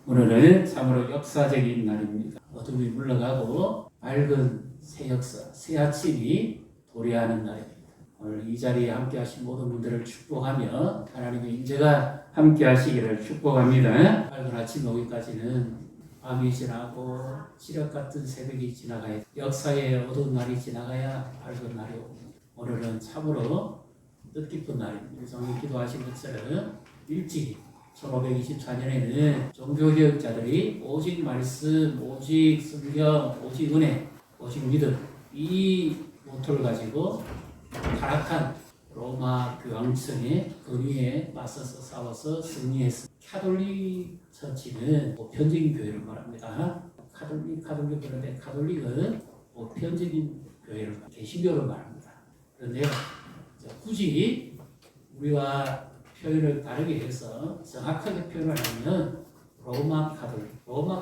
오늘은 참으로 역사적인 날입니다. 어둠이 물러가고 밝은 새 역사, 새 아침이 도래하는 날입니다. 오늘 이 자리에 함께 하신 모든 분들을 축복하며 하나님의 인재가 함께 하시기를 축복합니다. 밝은 아침 오기까지는 밤이 지나고 시력 같은 새벽이 지나가야 역사의 어두운 날이 지나가야 밝은 날이 옵니다. 오늘은 참으로 뜻깊은 날입니다. 성경 기도하신 것처럼 일찍 1524년에는 종교개혁자들이 오직 말씀, 오직 성경, 오직 은혜, 오직 믿음 이 모토를 가지고 타락한 로마 교황청의 권위에 맞서서 싸워서 승리했습니다. 카톨릭 처치는 보편적인 교회를 말합니다. 카톨릭 그런데 카톨릭은 보편적인 교회를 개신교를 말합니다. 그런데 굳이 우리와 표현을 다르게 해서 정확하게 표현을 하면 로마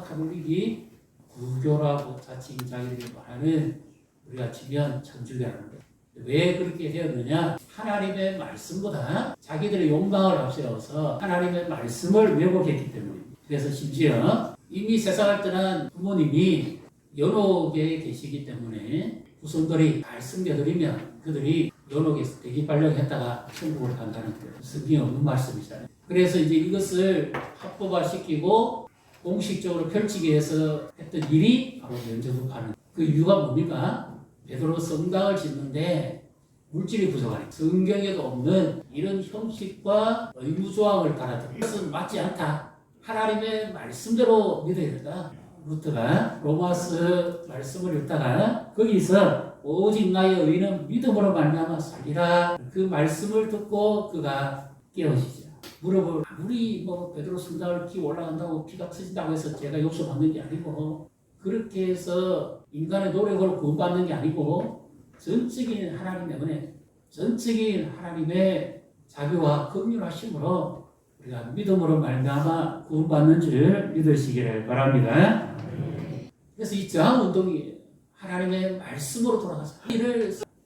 카톨릭이 구교라고 자칭 자기들이 말하는 우리가 치면 천주교라는 거예요. 왜 그렇게 되었느냐? 하나님의 말씀보다 자기들의 욕망을 앞세워서 하나님의 말씀을 왜곡했기 때문입니다. 그래서 심지어 이미 세상을 떠난 부모님이 연옥에 계시기 때문에 후손들이 잘 숨겨드리면 그들이 연옥에서 대기 발령했다가 천국을 간다는 거예요. 성경에 없는 말씀이잖아요. 그래서 이제 이것을 합법화시키고 공식적으로 펼치기 위해서 했던 일이 바로 면제부파는 그 이유가 뭡니까? 베드로 성당을 짓는데 물질이 부족하니까 성경에도 없는 이런 형식과 의무조항을 달아들고 이것은 맞지 않다. 하나님의 말씀대로 믿어야 된다. 루터가 로마서 말씀을 읽다가 거기서 오직 나의 의는 믿음으로 말미암아 살리라 그 말씀을 듣고 그가 깨어지죠. 무릎을 아무리 베드로 성당을 끼고 올라간다고 피가 터진다고 해서 제가 용서받는 게 아니고 그렇게 해서 인간의 노력으로 구원받는 게 아니고 전적인 하나님의 은혜, 전적인 하나님의 자비와 긍휼하심으로 우리가 믿음으로 말미암아 구원받는 줄 믿으시기를 바랍니다. 그래서 이 저항운동이 하나님의 말씀으로 돌아가서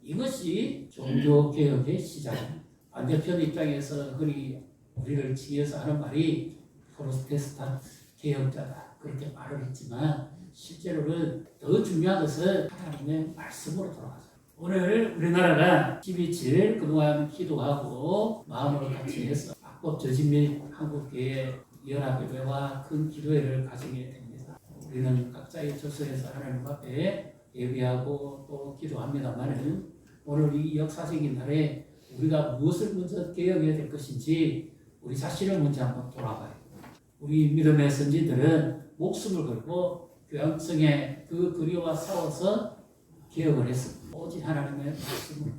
이것이 종교개혁의 시작입니다. 반대편 입장에서 우리를 지어서 하는 말이 프로테스탄트 개혁자다 그렇게 말을 했지만 실제로는 더 중요한 것은 하나님의 말씀으로 돌아가서 오늘 우리나라가 12.7 그동안 기도하고 마음으로 같이 해서 악법 저지 및 한국교회 연합예배와 큰 기도회를 가지게 됩니다. 우리는 각자의 처소에서 하나님 앞에 예배하고 또 기도합니다만 오늘 이 역사적인 날에 우리가 무엇을 먼저 개혁해야 될 것인지 우리 자신을 먼저 한번 돌아봐야 됩니다. 우리 믿음의 선지들은 목숨을 걸고 교황청의 그 거리와 싸워서 개혁을 했습니다. 오직 하나님의 말씀을.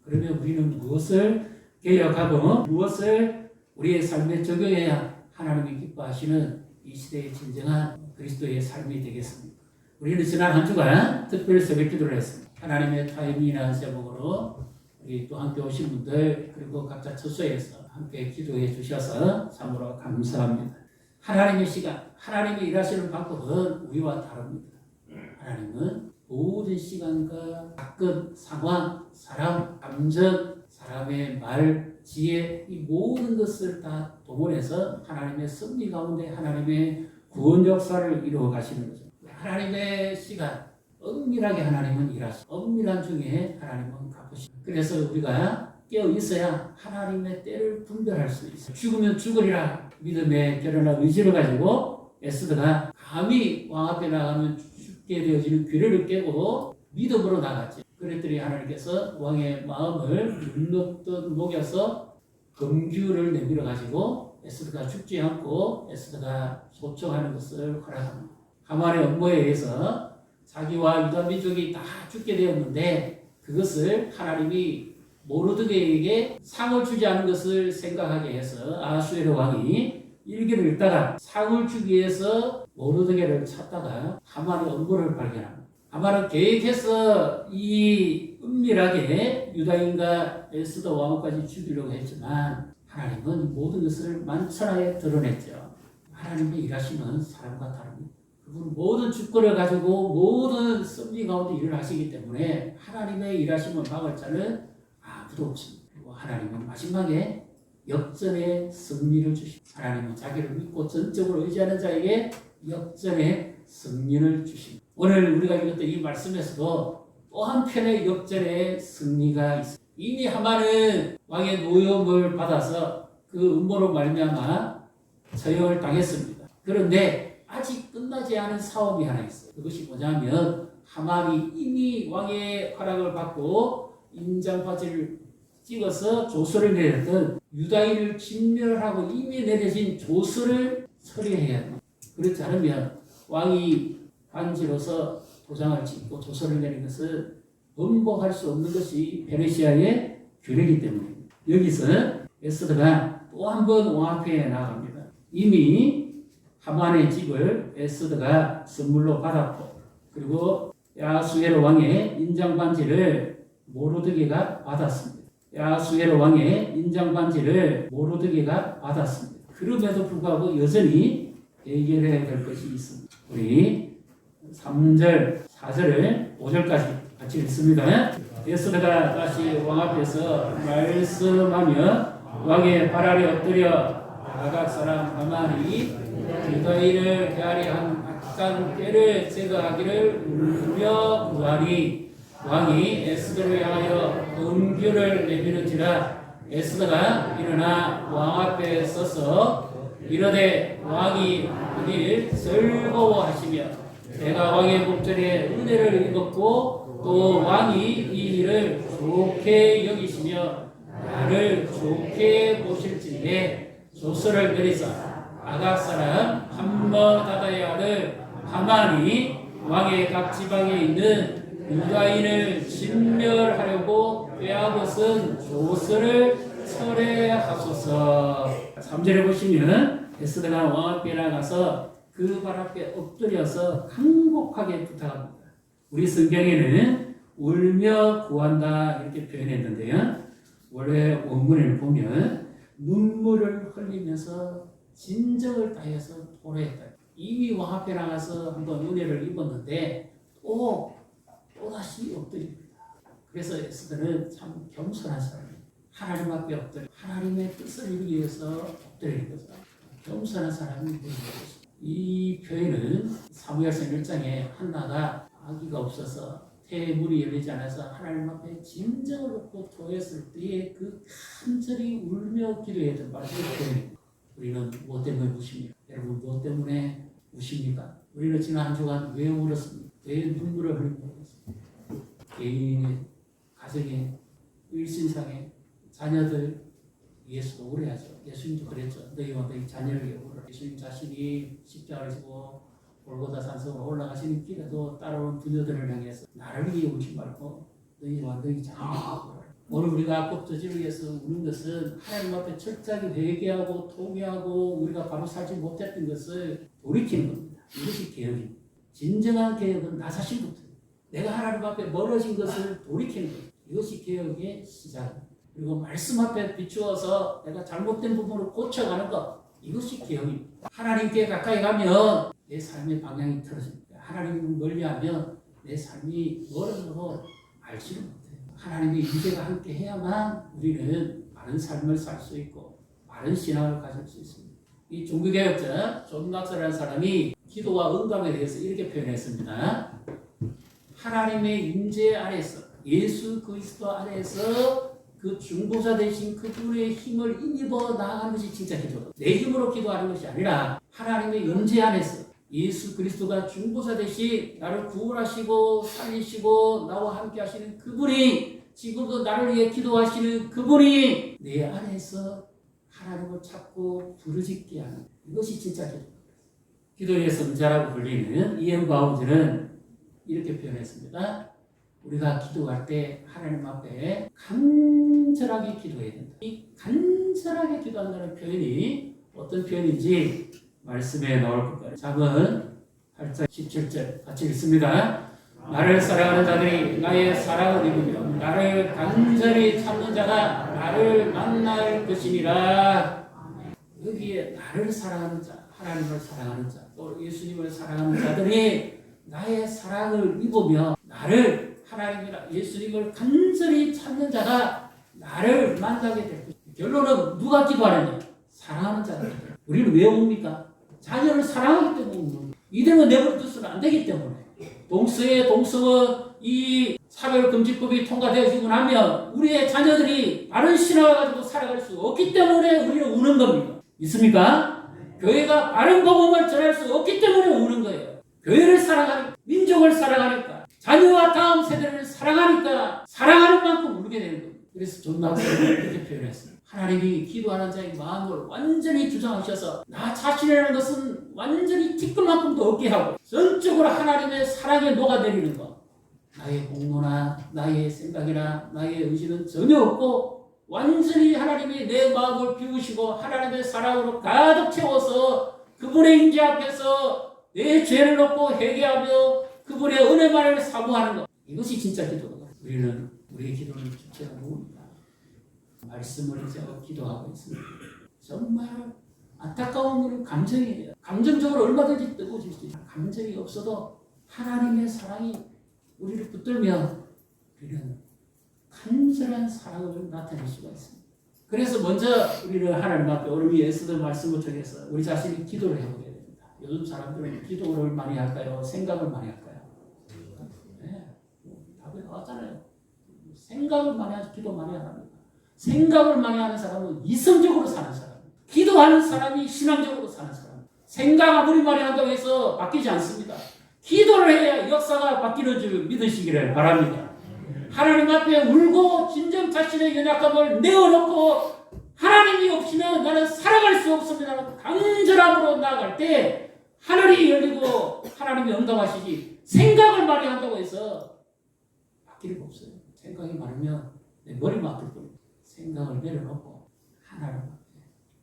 그러면 우리는 무엇을 개혁하고 무엇을 우리의 삶에 적용해야 하나님이 기뻐하시는 이 시대의 진정한 그리스도의 삶이 되겠습니다. 우리는 지난 한 주간 특별 새벽 기도를 했습니다. 하나님의 타임이라는 제목으로 우리 또 함께 오신 분들 그리고 각자 처소에서 함께 기도해 주셔서 참으로 감사합니다. 하나님의 시간, 하나님이 일하시는 방법은 우리와 다릅니다. 하나님은 모든 시간과 사건, 상황, 사람, 감정, 사람의 말, 지혜 이 모든 것을 다 동원해서 하나님의 섭리 가운데 하나님의 구원 역사를 이루어 가시는 거죠. 하나님의 시간, 엄밀하게 하나님은 일하시고 엄밀한 중에 하나님은 갚으시고 그래서 우리가 깨어 있어야 하나님의 때를 분별할 수 있어요. 죽으면 죽으리라 믿음의 결연한 의지를 가지고 에스더가 감히 왕 앞에 나가면 죽게 되어지는 규례를 깨고 믿음으로 나갔지. 그랬더니 하나님께서 왕의 마음을 눈높듯 녹여서 금규를 내밀어 가지고 에스더가 죽지 않고 에스더가 소청하는 것을 허락합니다. 하만의 업무에 의해서 자기와 유다 민족이 다 죽게 되었는데 그것을 하나님이 모르드게에게 상을 주지 않은 것을 생각하게 해서 아하수에로 왕이 일기를 읽다가 상을 주기 위해서 모르드게를 찾다가 하만의 업무를 발견합니다. 하만은 계획해서 이 은밀하게 유다인과 에스더 왕후까지 죽이려고 했지만 하나님은 모든 것을 만천하에 드러냈죠. 하나님의 일하시는 사람과 다릅니다. 그분은 모든 주권을 가지고 모든 섭리 가운데 일을 하시기 때문에 하나님의 일하심을 막을 자는 아무도 없습니다. 그리고 하나님은 마지막에 역전의 승리를 주십니다. 하나님은 자기를 믿고 전적으로 의지하는 자에게 역전의 승리를 주십니다. 오늘 우리가 읽었던 이 말씀에서도 또 한편의 역전의 승리가 있습니다. 이미 하만은 왕의 노여움을 받아서 그 음모로 말미암아 처형을 당했습니다. 그런데 아직 끝나지 않은 사업이 하나 있어요. 그것이 뭐냐면 하만이 이미 왕의 허락을 받고 인장바지를 찍어서 조서를 내렸던 유다인을 진멸하고 이미 내려진 조서를 처리해야 합니다. 그렇지 않으면 왕이 반지로서 도장을 찍고 조서를 내린 것은 번복할 수 없는 것이 페르시아의 규례이기 때문입니다. 여기서 에스더가 또 한 번 왕 앞에 나아갑니다. 이미 하만의 집을 에스더가 선물로 받았고 그리고 야수에로 왕의 인장반지를 모르드게가 받았습니다. 야수에로 왕의 인장반지를 모르드게가 받았습니다. 그럼에도 불구하고 여전히 해결해야 될 것이 있습니다. 우리 3절, 4절을 5절까지 같이 읽습니다. 에스더가 다시 왕 앞에서 말씀하며 왕의 발 아래 엎드려 아각 사람 하만이 유다인을 헤아려 한 악한 꾀를 제거하기를 울며 구하니 왕이 에스더를 향하여 은규를 내미는지라 에스더가 일어나 왕 앞에 서서 이르되 왕이 이를 즐거워하시며 내가 왕의 목전에 은혜를 입었고 또 왕이 이 일을 좋게 여기시며 나를 좋게 보실지에 조서를 내리사 아각 사람 함므다다야를 하만이 왕의 각 지방에 있는 유다인을 진멸하려고 빼앗은 조서를 철회하소서. 3절에 보시면 에스더가 왕 앞에 나가서 그 발 앞에 엎드려서 간곡하게 부탁합니다. 우리 성경에는 울며 구한다 이렇게 표현했는데요. 원래 원문을 보면 눈물을 흘리면서 진정을 다해서 토로했다. 이미 왕 앞에 나가서 한번 은혜를 입었는데 또다시 엎드립니다. 그래서 에스더는 참 겸손한 사람이에요. 하나님 앞에 엎드려 하나님의 뜻을 이루기 위해서 엎드리는 거죠. 겸손한 사람이 되는 것입니다. 이 표현은 사무엘상 1장에 한나가 아기가 없어서 태문이 열리지 않아서 하나님 앞에 진정을 놓고 토했을 때에 그 간절히 울며 기도했던 바로 그 표현입니다. 우리는 무엇 때문에 우십니까? 여러분 무엇 때문에 우십니까? 우리는 지난 한 주간 왜 울었습니까? 왜 눈물을 흘리고 있습니까? 개인의 가정의 일신상의 자녀들 위해서도 울어야죠. 예수님도 그랬죠. 너희와 너희 자녀를 위해 울어라. 예수님 자신이 십자가를 지고 골고다 산성으로 올라가시는 길에도 따라오는 부녀들을 향해서 나를 위해 울지 말고 너희와 너희 자녀를 위해 울어라. 오늘 우리가 악법저지를 위해서 우는 것은 하나님 앞에 철저하게 회개하고 통회하고 우리가 바로 살지 못했던 것을 돌이키는 겁니다. 이것이 개혁입니다. 진정한 개혁은 나 자신부터 내가 하나님 앞에 멀어진 것을 돌이키는 겁니다. 이것이 개혁의 시작입니다. 그리고 말씀 앞에 비추어서 내가 잘못된 부분을 고쳐가는 것 이것이 개혁입니다. 하나님께 가까이 가면 내 삶의 방향이 틀어집니다. 하나님을 멀리하면 내 삶이 멀어져서 알지를 못해요. 하나님의 임재가 함께 해야만 우리는 바른 삶을 살 수 있고 바른 신앙을 가질 수 있습니다. 이 종교개혁자 존 낙서라는 사람이 기도와 응답에 대해서 이렇게 표현했습니다. 하나님의 임재 아래서 예수 그리스도 안에서 그 중보자 되신 그분의 힘을 힘입어 나아가는 것이 진짜 기도다. 내 힘으로 기도하는 것이 아니라 하나님의 임재 안에서 예수 그리스도가 중보자 되신 나를 구원하시고 살리시고 나와 함께 하시는 그분이 지금도 나를 위해 기도하시는 그분이 내 안에서 하나님을 찾고 부르짖게 하는 이것이 진짜 기도다. 기도의 성자라고 불리는 이엠 바운즈는 이렇게 표현했습니다. 우리가 기도할 때 하나님 앞에 간절하게 기도해야 된다. 이 간절하게 기도한다는 표현이 어떤 표현인지 말씀에 나올 겁니다. 잠언 8장 17절 같이 읽습니다. 나를 사랑하는 자들이 나의 사랑을 입으며 나를 간절히 찾는 자가 나를 만날 것이니라. 여기에 나를 사랑하는 자, 하나님을 사랑하는 자, 또 예수님을 사랑하는 자들이 나의 사랑을 입으며 나를 하나님이나 예수님을 간절히 찾는 자가 나를 만나게 될 것입니다. 결론은 누가 기도하느냐? 사랑하는 자가 기도해요. 우리는 왜 옵니까? 자녀를 사랑하기 때문에 옵는 거예요. 이대로 내버려둬서는 안 되기 때문에. 동서원 이 차별금지법이 통과되어지고 나면 우리의 자녀들이 바른 신앙을 가지고 살아갈 수 없기 때문에 우리는 우는 겁니다. 있습니까? 교회가 바른 복음을 전할 수 없기 때문에 우는 거예요. 교회를 사랑하니까, 민족을 사랑하니까, 자녀와 다음 세대를 사랑하니까 사랑하는 만큼 울게 되는 거예요. 그래서 존 낙선은 이렇게 표현했어요. 하나님이 기도하는 자의 마음을 완전히 주장하셔서 나 자신이라는 것은 완전히 티끌만큼도 없게 하고 전적으로 하나님의 사랑에 녹아내리는 것. 나의 공로나 나의 생각이나 나의 의지는 전혀 없고 완전히 하나님이 내 마음을 비우시고 하나님의 사랑으로 가득 채워서 그분의 임재 앞에서 내 죄를 놓고 회개하며 그분의 은혜만을 사모하는 것. 이것이 진짜 기도다. 우리는 우리의 기도는 주체가 누굽니까? 말씀을 이제 기도하고 있습니다. 정말 안타까운 것은 감정이에요. 감정적으로 얼마든지 뜨거워질 수 있어요. 감정이 없어도 하나님의 사랑이 우리를 붙들면 우리는 간절한 사랑을 나타낼 수가 있습니다. 그래서 먼저 우리는 하나님 앞에 오늘 애쓰던 말씀을 통해서 우리 자신이 기도를 해보게 됩니다. 요즘 사람들은 기도를 많이 할까요? 생각을 많이 할까요? 네, 답이 나왔잖아요. 생각을 많이 하지 기도 많이 안 합니다. 생각을 많이 하는 사람은 이성적으로 사는 사람, 기도하는 사람이 신앙적으로 사는 사람. 생각 아무리 많이 한다고 해서 바뀌지 않습니다. 기도를 해야 역사가 바뀌는 줄 믿으시기를 바랍니다. 하나님 앞에 울고 진정 자신의 연약함을 내어놓고 하나님이 없이는 나는 살아갈 수 없습니다. 간절함으로 나아갈 때 하늘이 열리고 하나님이 응답하시지 생각을 많이 한다고 해서 바뀔 거 없어요. 생각이 많으면 내 머리만 아플 겁니다. 생각을 내려놓고 하나님 앞에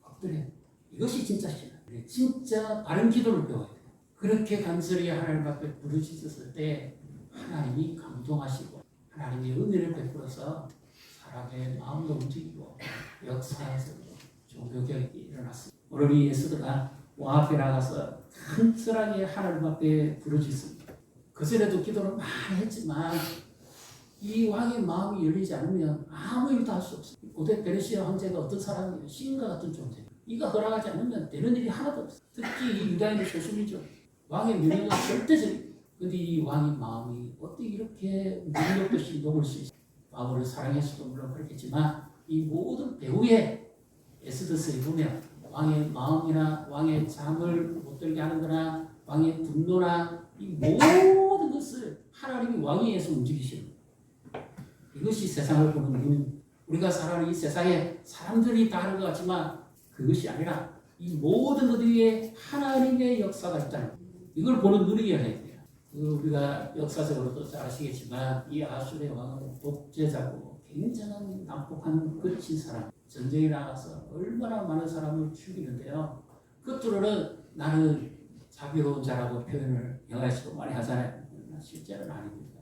엎드려야 됩니다. 이것이 진짜 신앙. 진짜 바른 기도를 배워야 돼요. 그렇게 간절히 하나님 앞에 부르짖었을 때 하나님이 감동하시고 하나님이 은혜를 베풀어서 사람의 마음도 움직이고 역사에서 종교개혁이 일어났습니다. 오늘 이 예수들아 왕 앞에 나가서 간절하게 하나님 앞에 부르짖습니다. 그전에도 기도를 많이 했지만 이 왕의 마음이 열리지 않으면 아무 일도 할 수 없어요. 고대 페르시아 황제가 어떤 사람이에요? 신과 같은 존재. 이가 허락하지 않으면 되는 일이 하나도 없어요. 특히 이 유다인의 소수민족 왕의 명령은 절대적이에요. 그런데 이 왕의 마음이 어떻게 이렇게 능력 없이 녹을 수 있어요? 바울을 사랑해서도 물론 그렇겠지만 이 모든 배후에 에스더스에 보면 왕의 마음이나 왕의 잠을 못 들게 하는 거나 왕의 분노나 이 모든 것을 하나님이 왕위에서 움직이시는 거예요. 이것이 세상을 보는 눈. 우리가 살아가는 이 세상에 사람들이 다 하는 것 같지만 그것이 아니라 이 모든 것 위에 하나님의 역사가 있다는 거예요. 이걸 보는 눈이어야 돼요. 우리가 역사적으로도 잘 아시겠지만 이 아수르의 왕은 독재자고 굉장한 난폭한 거친 사람. 전쟁에 나가서 얼마나 많은 사람을 죽이는데요. 끝으로는 나는 자비로운 자라고 표현을 영화에서도 많이 하잖아요. 실제는 아닙니다.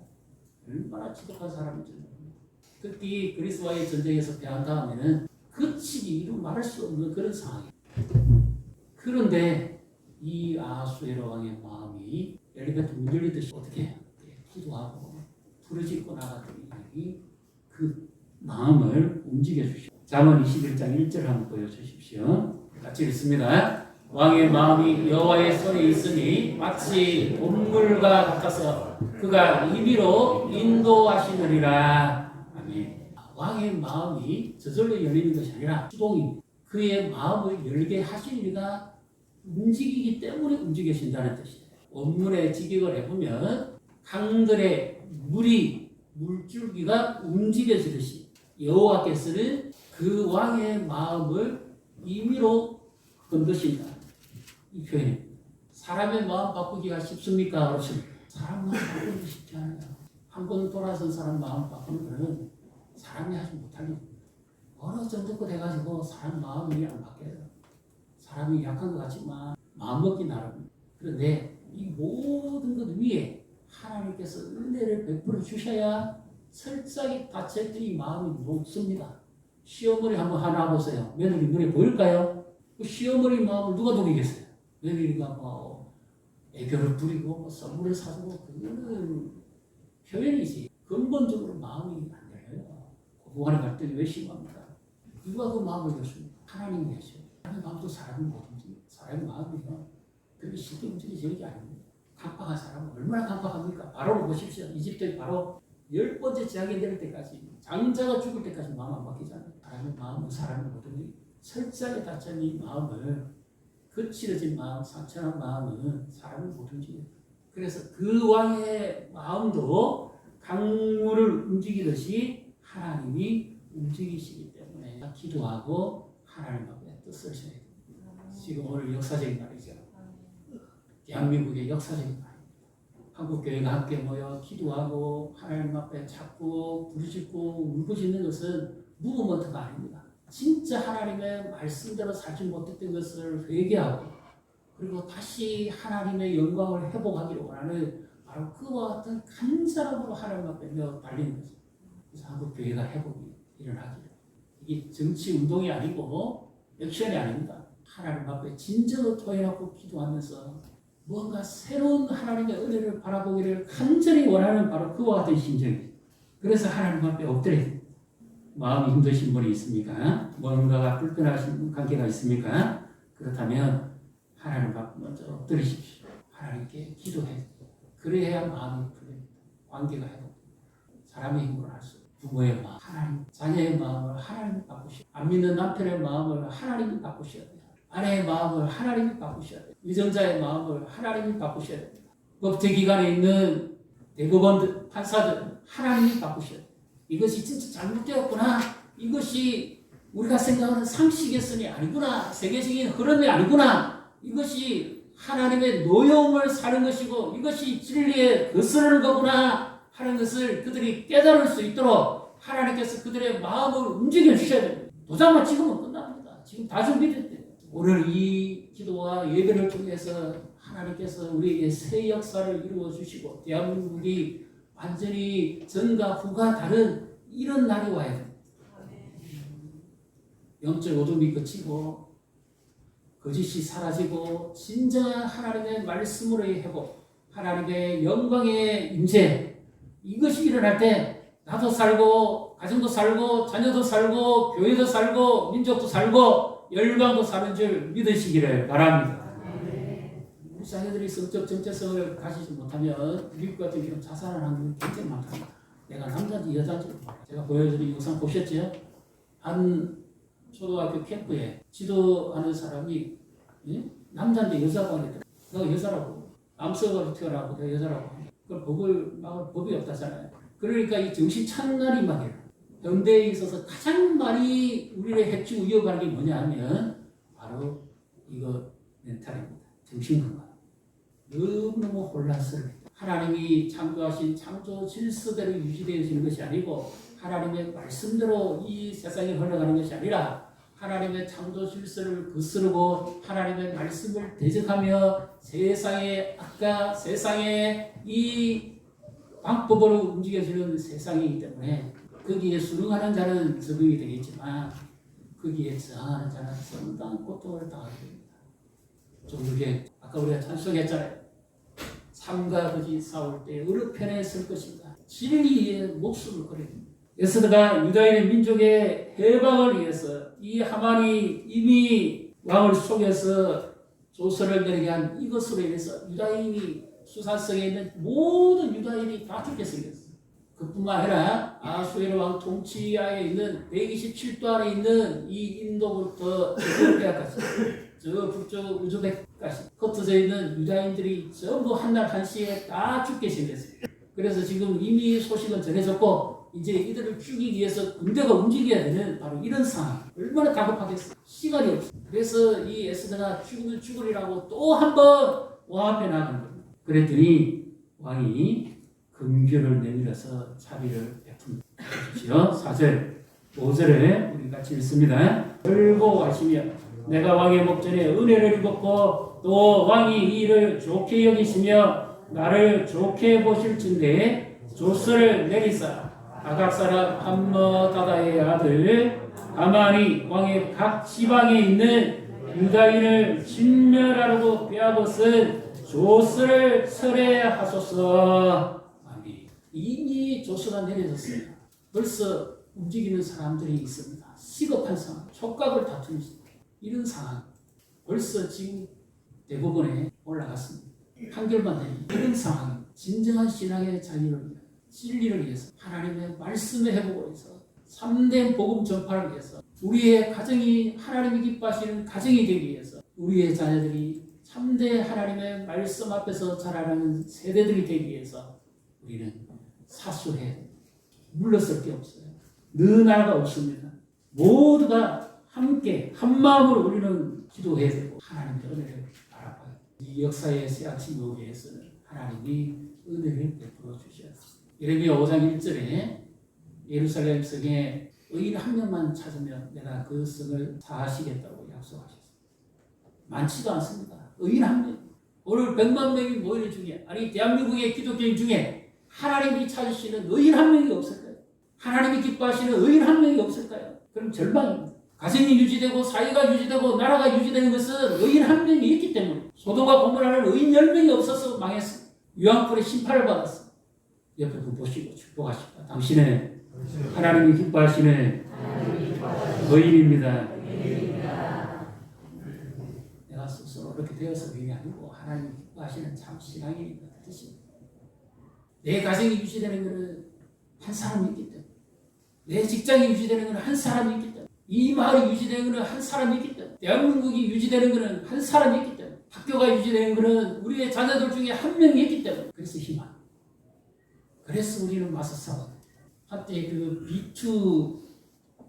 얼마나 지독한 사람인지. 특히 그리스와의 전쟁에서 패한 다음에는 그치기 이루 말할 수 없는 그런 상황이에요. 그런데 이 아하수에로 왕의 마음이 엘리베이터 문 열리듯이 어떻게 해요? 기도하고 부르짖고 나갔더니 그 마음을 움직여 주시오. 잠언 21장 1절 한번 보여주십시오. 같이 읽습니다. 왕의 마음이 여호와의 손에 있으니 마치 동물과 같아서 그가 임의로 인도하시느니라. 아멘. 왕의 마음이 저절로 열리는 것이 아니라 수동입니다. 그의 마음을 열게 하신 이가 움직이기 때문에 움직이신다는 뜻이에요. 원문의 직역을 해보면 강들의 물줄기가 움직여지듯이 여호와께서는 그 왕의 마음을 임의로 건드신다. 이 표현입니다. 사람의 마음 바꾸기가 쉽습니까? 어렵습니까? 사람 마음 바꾸기 쉽지 않아요. 한 번 돌아선 사람 마음 바꾸는 것은 사람이 하지 못할 일입니다. 어느 정도 돼가지고 사람 마음이 안 바뀌어요. 사람이 약한 것 같지만 마음먹기 나름. 그런데 이 모든 것 위에 하나님께서 은혜를 베풀어 주셔야 설상이 닫혀있더니 마음이 녹습니다. 시어머니 한번 하나 보세요. 며느리 눈에 보일까요? 그 시어머니 마음을 누가 녹이겠어요? 며느리가 뭐 애교를 부리고 뭐 선물을 사주고 그거는 표현이지 근본적으로 마음이 안 열려요. 고부간의 갈등이 왜 심합니까? 누가 그 마음을 여십니까? 하나님이 여셔. 하나님의 마음도 사람이 못 움직여. 사람의 마음이요. 그렇게 쉽게 움직이는 게 아닙니다. 강박한 사람은 얼마나 강박합니까? 바로 보십시오. 이집트에 바로 10번째 재앙이 내릴 때까지, 장자가 죽을 때까지 마음 안 바뀌잖아요. 사람의 마음은 사람의 모든 철저하게 닫힌 이 마음을, 거칠어진 마음, 상처난 마음은 사람을 못 움직여요. 그래서 그 왕의 마음도 강물을 움직이듯이 하나님이 움직이시기 때문에 기도하고 하나님 앞에 뜻을 전해야 됩니다. 지금 오늘 역사적인 날이죠. 대한민국의 역사적인 날입니다. 한국교회가 함께 모여 기도하고 하나님 앞에 자꾸 부르짖고 울부짖는 것은 무브먼트가 아닙니다. 진짜 하나님의 말씀대로 살지 못했던 것을 회개하고 그리고 다시 하나님의 영광을 회복하기를 원하는 바로 그와 같은 간절함으로 하나님 앞에 달리는 거죠. 그래서 한국교회가 회복이 일어나기를. 이게 정치 운동이 아니고 액션이 아닙니다. 하나님 앞에 진정을 토해놓고 기도하면서 뭔가 새로운 하나님의 은혜를 바라보기를 간절히 원하는 바로 그와 같은 심정이에요. 그래서 하나님 앞에 엎드려야 됩니다. 마음이 힘드신 분이 있습니까? 뭔가가 불편하신 관계가 있습니까? 그렇다면 하나님 앞에 먼저 엎드리십시오. 하나님께 기도해야 됩니다. 그래야 마음이 풀립니다. 관계가 회복됩니다. 사람의 힘으로 할 수 없습니다. 부모의 마음, 하나님, 자녀의 마음을 하나님이 바꾸셔야 돼요. 안 믿는 남편의 마음을 하나님이 바꾸셔야 돼요. 아내의 마음을 하나님이 바꾸셔야 돼요. 위정자의 마음을 하나님이 바꾸셔야 됩니다. 법제기관에 있는 대법원 판사들 하나님이 바꾸셔야 돼요. 이것이 진짜 잘못되었구나. 이것이 우리가 생각하는 상식의 아니구나. 세계적인 흐름이 아니구나. 이것이 하나님의 노여움을 사는 것이고 이것이 진리에 거스르는 거구나 하는 것을 그들이 깨달을 수 있도록 하나님께서 그들의 마음을 움직여 주셔야 됩니다. 도장만 찍으면 끝납니다. 지금 다 준비됐대요. 오늘 이 기도와 예배를 통해서 하나님께서 우리에게 새 역사를 이루어 주시고 대한민국이 완전히 전과 후가 다른 이런 날이 와야 됩니다. 영적 어둠이 그치고 거짓이 사라지고 진정한 하나님의 말씀으로의 회복, 하나님의 영광의 임재, 이것이 일어날 때 나도 살고 가정도 살고 자녀도 살고 교회도 살고 민족도 살고 열방도 사는 줄 믿으시기를 바랍니다. 우리 자녀들이 성적 정체성을 가지지 못하면 미국 같은 경우는 자살을 하는 게 굉장히 많답니다. 내가 남자인지 여자인지 제가 보여드린 영상 보셨죠? 한 초등학교 캠프에 지도하는 사람이 남자인데 여자가 아니더라고요. 내가 여자라고 남성으로 태어나고 내가 여자라고 그걸 법을 막을 법이 없다잖아요. 그러니까 이 정신 찬날이 막 일어나요. 현대에 있어서 가장 많이 우리를 해치고 위협하는 게 뭐냐 하면 바로 이거 멘탈입니다. 정신건강. 너무너무 혼란스럽습니다. 하나님이 창조하신 창조 질서대로 유지되어지는 것이 아니고 하나님의 말씀대로 이 세상이 흘러가는 것이 아니라 하나님의 창조 질서를 거스르고 하나님의 말씀을 대적하며 세상의 악과 세상의 이 방법으로 움직여지는 세상이기 때문에 거기에 순응하는 자는 적응이 되겠지만 거기에 저항하는 자는 상당한 고통을 당하게 됩니다. 좀 이렇게 아까 우리가 찬송했잖아요. 삶과 거짓 싸울 때 어느 편에 설 것인가. 진리의 목숨을 걸어야 됩니다. 에스더가 유다인의 민족의 해방을 위해서 이 하만이 이미 왕을 속여서 조서를 내리게 한 이것으로 인해서 유다인이 수산성에 있는 모든 유다인이 다 죽게 생겼어요. 그뿐만 아니라 아수에르 왕 통치하에 있는 127도 안에 있는 이 인도부터 에티오피아까지 저 북쪽 우즈벡까지 흩어져 있는 유다인들이 전부 한날 한시에 다 죽게 생겼어요. 그래서 지금 이미 소식은 전해졌고 이제 이들을 죽이기 위해서 군대가 움직여야 되는 바로 이런 상황. 얼마나 다급하겠어요. 시간이 없어요. 그래서 이 에스더가 죽으리라고 또 한 번 왕 앞에 나가는 겁니다. 그랬더니 왕이 금규를 내밀어서 자비를 베풉니다. 4절, 5절에 우리 같이 읽습니다. 열고 가시며 내가 왕의 목전에 은혜를 입었고 또 왕이 이 일을 좋게 여기시며 나를 좋게 보실진대 조서를 내리사 아각 사람 함므다다의 아들 하만이 왕의 각 지방에 있는 유다인을 진멸하려고 빼앗은 조서를 철회하소서. 아멘. 이미 조서가 내려졌습니다. 벌써 움직이는 사람들이 있습니다. 시급한 상황, 촉각을 다투는 이런 상황. 벌써 지금 대법원에 올라갔습니다. 판결만 내린 이런 상황. 진정한 신앙의 자유를 위해, 진리를 위해서, 하나님의 말씀을 회복을 위해서, 참된 복음 전파를 위해서, 우리의 가정이 하나님이 기뻐하시는 가정이 되기 위해서, 우리의 자녀들이 참된 하나님의 말씀 앞에서 자라나는 세대들이 되기 위해서 우리는 사수해 물러설 게 없어요. 너나가 없습니다. 모두가 함께 한 마음으로 우리는 기도해야 되고 하나님의 은혜를 바라봐요. 이 역사의 새 아침 교회에서는 하나님이 은혜를 베풀어 주셔야 합니다. 예레미야 5장 1절에 예루살렘 성에 의인 한 명만 찾으면 내가 그 성을 사하시겠다고 약속하셨습니다. 많지도 않습니다. 의인 한 명. 오늘 100만 명이 모이는 중에, 아니 대한민국의 기독교인 중에 하나님이 찾으시는 의인 한 명이 없을까요? 하나님이 기뻐하시는 의인 한 명이 없을까요? 그럼 절망입니다. 가정이 유지되고 사회가 유지되고 나라가 유지되는 것은 의인 한 명이 있기 때문에. 소돔과 고모라는 의인 10명이 없어서 망했습니다. 유황불의 심판을 받았습니다. 옆에 분 보시고 축복하십니다. 당신은 하나님이 기뻐하시는 의인입니다. 내가 스스로 그렇게 되어서 의인이 아니고 하나님이 기뻐하시는 참 신앙인이다 뜻입니다. 내 가정이 유지되는 것은 한 사람이 있기 때문에, 내 직장이 유지되는 것은 한 사람이 있기 때문에, 이 마을이 유지되는 것은 한 사람이 있기 때문에, 대한민국이 유지되는 것은 한 사람이 있기 때문에, 학교가 유지되는 것은 우리의 자녀들 중에 한 명이 있기 때문에. 그래서 희망. 그래서 우리는 맞서 싸워. 한때 그 비추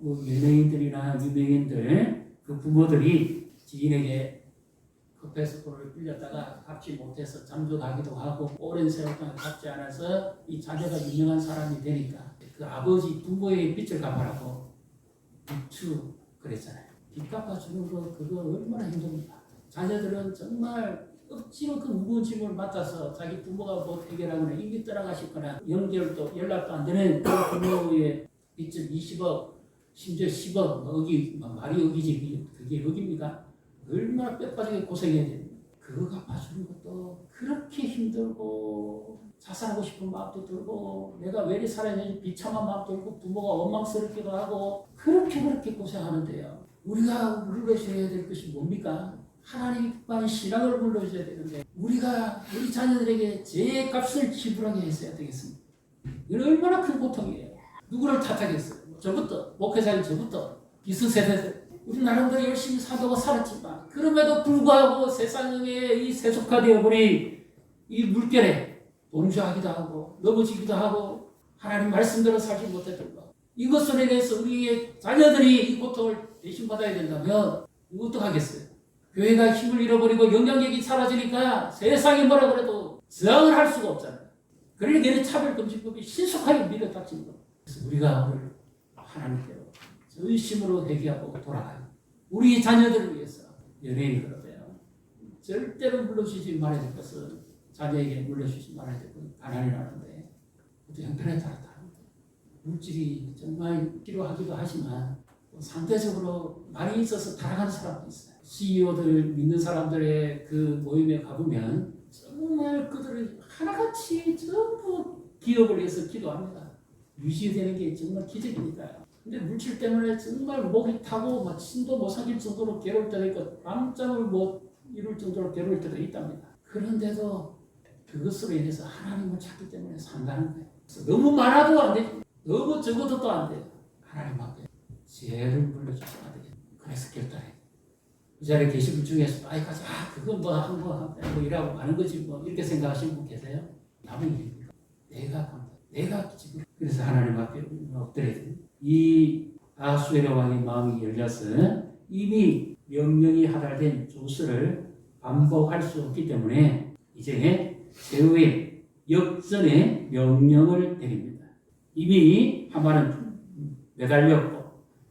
연예인들이나 유명인들 그 부모들이 지인에게 급해서를 빌렸다가 갚지 못해서 잠적하기도 하고 오랜 세월 동안 갚지 않아서 이 자녀가 유명한 사람이 되니까 그 아버지 부모의 빚을 갚아라고 비추 그랬잖아요. 빚 갚아주는 거 그거 얼마나 힘듭니까? 자녀들은 정말 억지로 그 무거운 짐을 맡아서 자기 부모가 못 해결하거나 임기 떠나가시거나 연락도 안 되는 그 부모의 빚을 20억 심지어 10억 억이 말이 억이지 그게 억입니까? 얼마나 뼈빠지게 고생해야 됩니까? 그거 갚아주는 것도 그렇게 힘들고 자살하고 싶은 마음도 들고 내가 왜 이리 살아야 되지 비참한 마음도 들고 부모가 원망스럽기도 하고 그렇게 고생하는데요. 우리가 물러셔야 될 것이 뭡니까? 하나님이 기뻐하는 신앙을 물러줘야 되는데 우리가 우리 자녀들에게 제 값을 지불하게 했어야 되겠습니다. 이건 얼마나 큰 고통이에요. 누구를 탓하겠어요? 저부터 목회자인 저부터 기성세대들 우리 나름대로 열심히 사도가 살았지만 그럼에도 불구하고 세상에 이 세속화되어 버린 이 물결에 동조하기도 하고 넘어지기도 하고 하나님 말씀대로 살지 못했던 것 이것으로 인해서 우리의 자녀들이 이 고통을 대신 받아야 된다면 이거 어떡하겠어요? 교회가 힘을 잃어버리고 영향력이 사라지니까 세상이 뭐라 그래도 저항을 할 수가 없잖아요. 그러니까 얘는 차별금지법이 신속하게 밀어닥치는 거예요. 그래서 우리가 오늘 하나님께로 전심으로 회개하고 돌아가요. 우리 자녀들을 위해서 연예인이 그러대요. 절대로 물러주지 말아야 될 것은 자녀에게 물러주지 말아야 될 것은 가난이라는데 그것도 형편에 따라 다릅니다. 물질이 정말 필요하기도 하지만 상대적으로 많이 있어서 타락하는 사람도 있어요. CEO들 믿는 사람들의 그 모임에 가보면 정말 그들은 하나같이 전부 기업을 위해서 기도합니다. 유지되는 게 정말 기적이니까요. 근데 물질 때문에 정말 목이 타고 막 침도 못 삼킬 정도로 괴로울 때도 있고 밤잠을 못 이룰 정도로 괴로울 때도 있답니다. 그런데도 그것으로 인해서 하나님을 찾기 때문에 산다는 거예요. 너무 많아도 안 되고 너무 적어도 또 안 돼요. 하나님 앞에 죄를 물려주셔야 되겠다. 그래서 결단해. 이 자리에 계신 분 중에서 아이까지 그건 뭐 한 거 이라고 하는 거지 뭐 이렇게 생각하시는 분 계세요? 남의 일입니까? 내가 지금 그래서 하나님 앞에 엎드려야 돼요. 이 아하수에로 왕의 마음이 열려서 이미 명령이 하달된 조서를 반복할 수 없기 때문에 이제 최후의 역전의 명령을 내립니다. 이미 하만은 매달렸고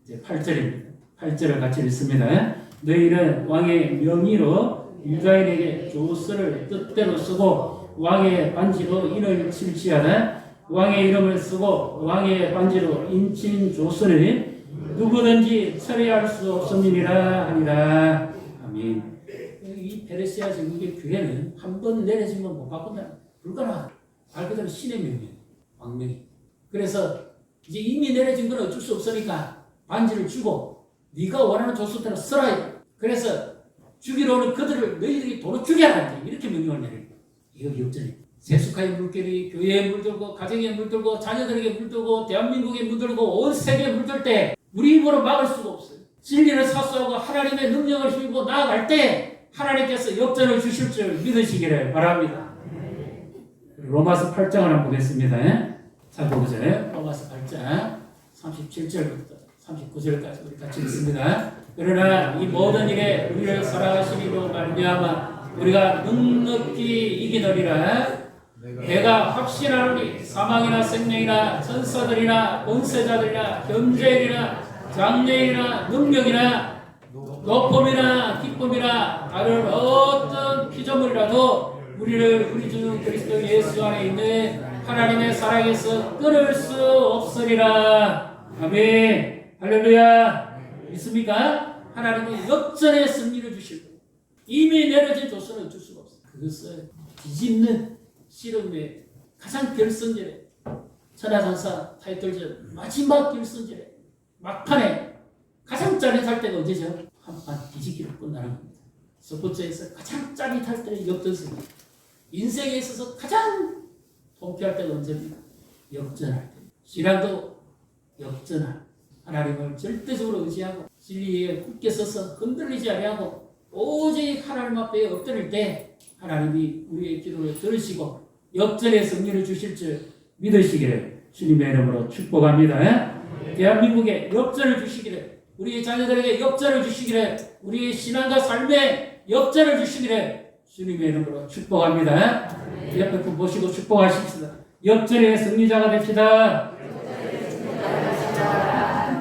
이제 8절입니다. 8절을 같이 읽습니다. 너희는 왕의 명의로 유다인에게 조서를 뜻대로 쓰고 왕의 반지로 인을 칠지어다. 왕의 이름을 쓰고 왕의 반지로 인친 조서는 누구든지 철회할 수 없음이니라 하니라. 아멘. 이 페르시아 제국의 규례는 한 번 내려지면 못 바꾼다. 불가능하다. 말 그대로 신의 명령, 왕명이. 그래서 이제 이미 내려진 건 어쩔 수 없으니까 반지를 주고 네가 원하는 조수대로 써라. 그래서 죽이러 오는 그들을 너희들이 도로 죽여라. 이렇게 명령을 내려요. 이거 역전이에요. 세속화의 물결이 교회에 물들고 가정에 물들고 자녀들에게 물들고 대한민국에 물들고 온 세계에 물들 때 우리 힘으로 막을 수가 없어요. 진리를 사수하고 하나님의 능력을 힘입고 나아갈 때 하나님께서 역전을 주실 줄 믿으시기를 바랍니다. 로마서 8장을 한번 보겠습니다. 잘 보세요. 로마서 8장 37절부터 39절까지 우리 같이 읽습니다. 그러나 이 모든 일에 우리를 사랑하시기로 말미암아 우리가 넉넉히 이기느리라. 내가 확신하노니 사망이나 생명이나 천사들이나 권세자들이나 현재일이나 장래일이나 능력이나 높음이나 기쁨이나 다른 어떤 피조물이라도 우리를 우리 주 그리스도 예수 안에 있는 하나님의 사랑에서 끊을 수 없으리라. 아멘. 할렐루야. 믿습니까? 하나님은 역전의 승리를 주실 거예요. 이미 내려진 조서는 줄 수가 없어요. 그것을 뒤집는 씨름의 가장 결승전에 천하장사 타이틀전 마지막 결승전에 막판에 가장 짜릿할 때가 언제죠? 한판 뒤집기로 끝나는 겁니다. 스포츠에서 가장 짜릿할 때는 역전승. 인생에 있어서 가장 통쾌할 때가 언제입니까? 역전할 때. 신앙도 역전할. 하나님을 절대적으로 의지하고 진리에 굳게 서서 흔들리지 아니하고 오직 하나님 앞에 엎드릴 때 하나님이 우리의 기도를 들으시고 역전의 승리를 주실 줄 믿으시기를 주님의 이름으로 축복합니다. 대한민국에 역전을 주시기를, 우리의 자녀들에게 역전을 주시기를, 우리의 신앙과 삶에 역전을 주시기를 주님의 이름으로 축복합니다. 옆에 분 보시고 축복하십시다. 역전의 승리자가 됩시다.